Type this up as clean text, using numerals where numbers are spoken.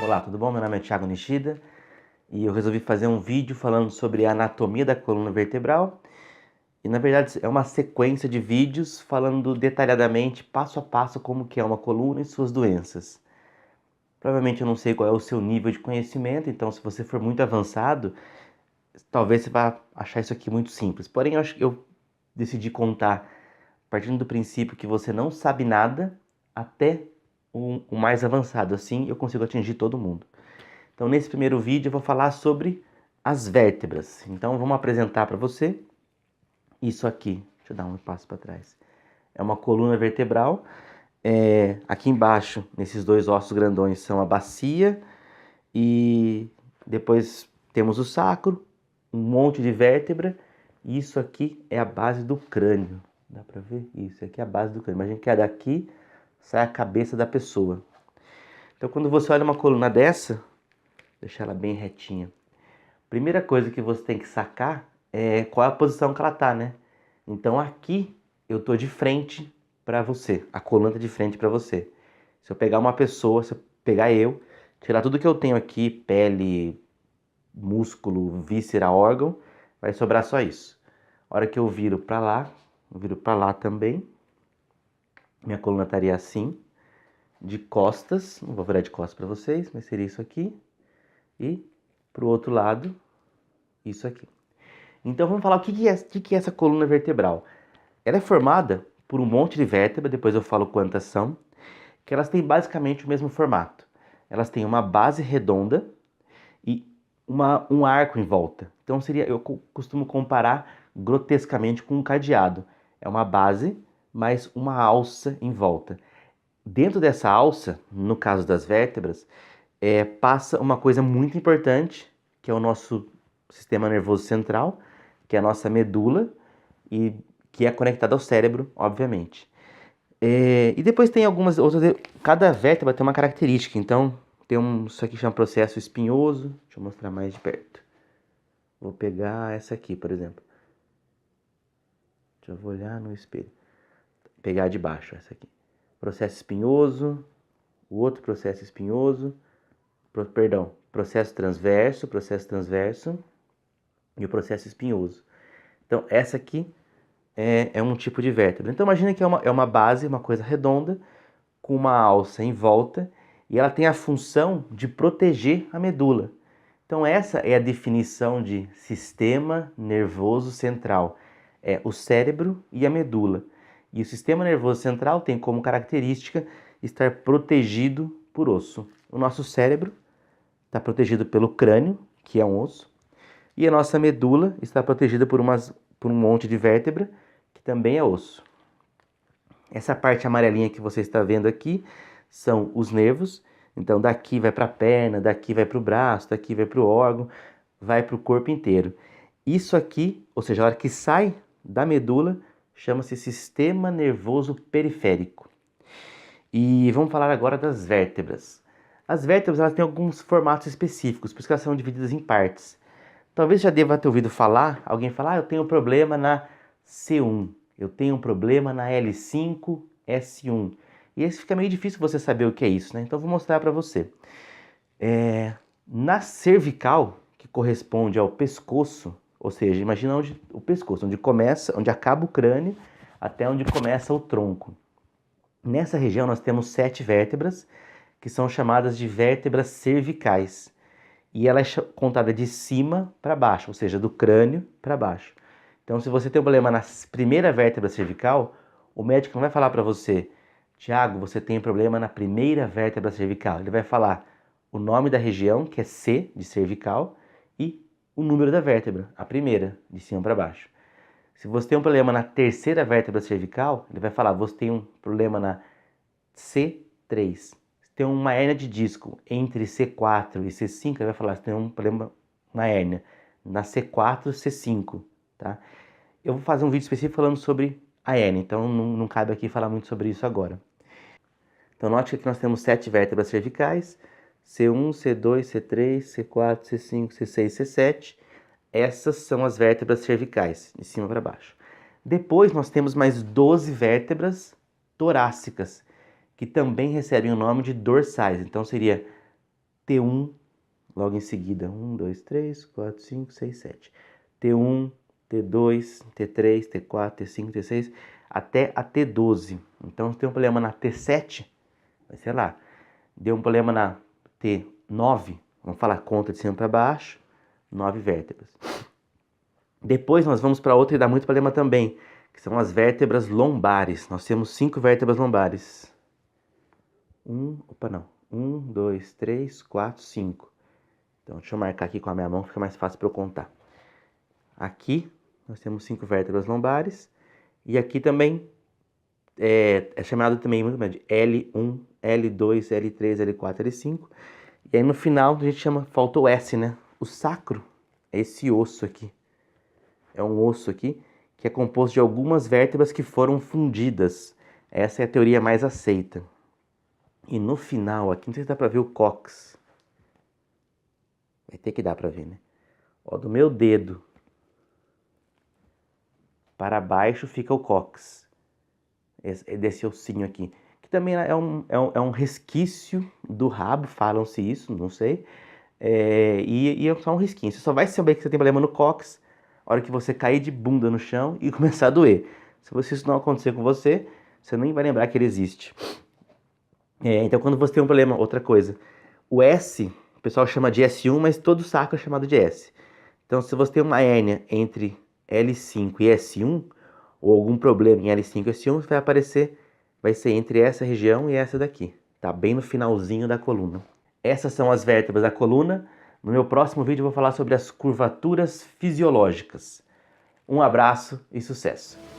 Olá, tudo bom? Meu nome é Thiago Nishida e eu resolvi fazer um vídeo falando sobre a anatomia da coluna vertebral. E na verdade é uma sequência de vídeos falando detalhadamente, passo a passo, como que é uma coluna e suas doenças. Provavelmente eu não sei qual é o seu nível de conhecimento, então se você for muito avançado, talvez você vá achar isso aqui muito simples. Porém, eu decidi contar partindo do princípio que você não sabe nada até o mais avançado. Assim eu consigo atingir todo mundo. Então, nesse primeiro vídeo eu vou falar sobre as vértebras. Então, vamos apresentar para você isso aqui. Deixa eu dar um passo para trás. É uma coluna vertebral. Aqui embaixo, nesses dois ossos grandões, são a bacia e depois temos o sacro, um monte de vértebra. E isso aqui é a base do crânio. Dá para ver? Isso aqui é a base do crânio. Imagina que daqui sai a cabeça da pessoa. Então, quando você olha uma coluna dessa, deixar ela bem retinha. Primeira coisa que você tem que sacar é qual é a posição que ela tá, né? Então aqui eu tô de frente para você, a coluna tá de frente para você. Se eu pegar uma pessoa, se eu pegar eu, tirar tudo que eu tenho aqui, pele, músculo, víscera, órgão, vai sobrar só isso. A hora que eu viro para lá, eu viro para lá também, minha coluna estaria assim, de costas, não vou virar de costas para vocês, mas seria isso aqui, e pro outro lado, isso aqui. Então vamos falar o que é essa coluna vertebral. Ela é formada por um monte de vértebras, depois eu falo quantas são, que elas têm basicamente o mesmo formato. Elas têm uma base redonda e um arco em volta. Então eu costumo comparar grotescamente com um cadeado. É uma base, mais uma alça em volta. Dentro dessa alça, no caso das vértebras, passa uma coisa muito importante, que é o nosso sistema nervoso central, que é a nossa medula, e que é conectada ao cérebro, obviamente. E depois tem algumas outras. Cada vértebra tem uma característica, então isso aqui chama processo espinhoso. Deixa eu mostrar mais de perto. Vou pegar essa aqui, por exemplo. Deixa eu olhar no espelho. Pegar de baixo essa aqui. Processo espinhoso, o outro processo espinhoso, processo transverso e o processo espinhoso. Então, essa aqui é um tipo de vértebra. Então, imagina que é uma base, uma coisa redonda, com uma alça em volta, e ela tem a função de proteger a medula. Então, essa é a definição de sistema nervoso central. É o cérebro e a medula. E o sistema nervoso central tem como característica estar protegido por osso. O nosso cérebro está protegido pelo crânio, que é um osso, e a nossa medula está protegida por um monte de vértebra, que também é osso. Essa parte amarelinha que você está vendo aqui são os nervos. Então daqui vai para a perna, daqui vai para o braço, daqui vai para o órgão, vai para o corpo inteiro. Isso aqui, ou seja, a hora que sai da medula, chama-se sistema nervoso periférico. E vamos falar agora das vértebras. As vértebras elas têm alguns formatos específicos, por isso que elas são divididas em partes. Talvez já deva ter ouvido falar, alguém falar, eu tenho um problema na C1, eu tenho um problema na L5, S1. E esse fica meio difícil você saber o que é isso, né? Então eu vou mostrar para você. Na cervical, que corresponde ao pescoço, ou seja, imagina o pescoço, onde acaba o crânio, até onde começa o tronco. Nessa região nós temos 7 vértebras, que são chamadas de vértebras cervicais. E ela é contada de cima para baixo, ou seja, do crânio para baixo. Então, se você tem um problema na primeira vértebra cervical, o médico não vai falar para você, Tiago, você tem um problema na primeira vértebra cervical. Ele vai falar o nome da região, que é C, de cervical, e o número da vértebra, a primeira, de cima para baixo. Se você tem um problema na terceira vértebra cervical, ele vai falar, você tem um problema na C3. Tem uma hérnia de disco entre C4 e C5, ele vai falar, você tem um problema na hérnia, na C4 e C5, tá? Eu vou fazer um vídeo específico falando sobre a hérnia, então não cabe aqui falar muito sobre isso agora. Então note que aqui nós temos 7 vértebras cervicais, C1, C2, C3, C4, C5, C6, C7. Essas são as vértebras cervicais, de cima para baixo. Depois nós temos mais 12 vértebras torácicas, que também recebem o nome de dorsais. Então seria T1, logo em seguida, 1, 2, 3, 4, 5, 6, 7. T1, T2, T3, T4, T5, T6, até a T12. Então, se tem um problema na T7, vai ser lá. Deu um problema na T9, vamos falar conta de cima para baixo, 9 vértebras. Depois nós vamos para outra e dá muito problema também, que são as vértebras lombares. Nós temos 5 vértebras lombares. 1, 2, 3, 4, 5. Então, deixa eu marcar aqui com a minha mão, fica mais fácil para eu contar. Aqui, nós temos 5 vértebras lombares. E aqui também, é chamado também muito bem de L1, L2, L3, L4, L5. E aí no final, a gente chama, falta o S, né? O sacro é esse osso aqui. É um osso aqui, que é composto de algumas vértebras que foram fundidas. Essa é a teoria mais aceita. E no final, aqui não sei se dá pra ver o cóccix. Vai ter que dar pra ver, né? Ó, do meu dedo para baixo fica o cóccix. Desse ossinho aqui. Que também é um resquício do rabo, falam-se isso, não sei. E é só um risquinho. Você só vai saber que você tem problema no cóccix a hora que você cair de bunda no chão e começar a doer. Se isso não acontecer com você, você nem vai lembrar que ele existe. Então, quando você tem um problema, outra coisa. O S, o pessoal chama de S1, mas todo sacro é chamado de S. Então, se você tem uma hérnia entre L5 e S1, ou algum problema em L5 e S1, vai aparecer, vai ser entre essa região e essa daqui. Tá bem no finalzinho da coluna. Essas são as vértebras da coluna. No meu próximo vídeo eu vou falar sobre as curvaturas fisiológicas. Um abraço e sucesso!